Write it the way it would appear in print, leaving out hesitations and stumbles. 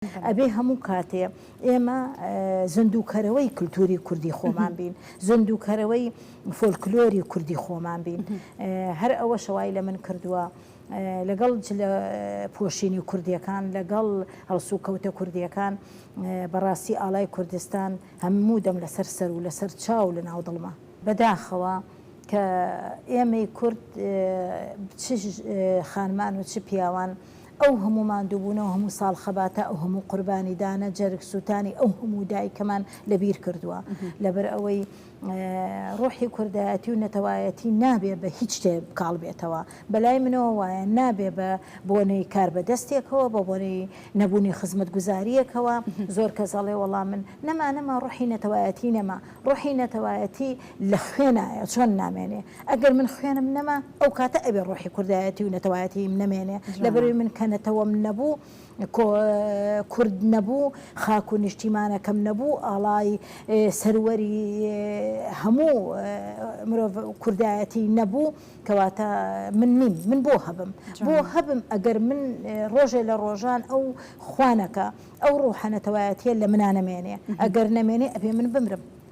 ئەبێ هەموو کاتێ ئێمە زیندووکەرەوەی کولتوری کوردی خۆمان بین، زیندووکەرەوەی فۆلکلۆری کوردی خۆمان بین. هەر ئەوە شەوای لە من کردووە لەگەڵ پۆشینی کوردیەکان، لەگەڵ هەڵسوکەوتە کوردیەکان، بەڕاستی ئاڵای کوردستان هەموو دەم لەسەر سەر و لەسەر چاو لە ناو دڵمە. بەداخەوە کە ئێمەی کورد چ خانمان و چ پیاوان ئەو هەموو ماندووبوونەوە هەموو ساڵ خەباتە ئەو هەموو قوربانی دانە جەرگ سووتانی ئەو هەموو دایکەمان لەبیر کردووە لەبەر ئەوەی ڕۆحی کوردایەتی و نەتەوایەتی نابێ بە هیچ شتێ کاڵ بێتەوە. بەلای منەوە وایە نابێ بە بۆنەی کار بەدەستێکەوە بە بۆنەی نەبوونی خزمەتگوزاریەکەوە. زۆر کەس ئەڵێ وەڵام من نەما ڕۆحی نەتەوایەتی نەما، ڕۆحی نەتەوایەتی لە خوێنایە چۆن نامێنێ. ئەگەر من خوێنم نەما ئەو کاتە ئەبێ ڕۆحی کوردایەتی و نەتەوایەتی نەمێنێ. لەبەروی من کە نەتەوەم نەبوو، کورد نەبوو، خاک و نیشتیمانەکەم نەبوو، ئاڵای سەروەری هەموو مرۆڤ کوردایەتی نەبوو، کەواتە من نیم، من بۆ هەبم ئەگەر من ڕۆژێ لە ڕۆژان ئەو خوانەکە ئەو ڕۆحە نەتەوایەتیە لە منە نەمێنێ، ئەگەر نەمێنێ ئەبێ من بمرم.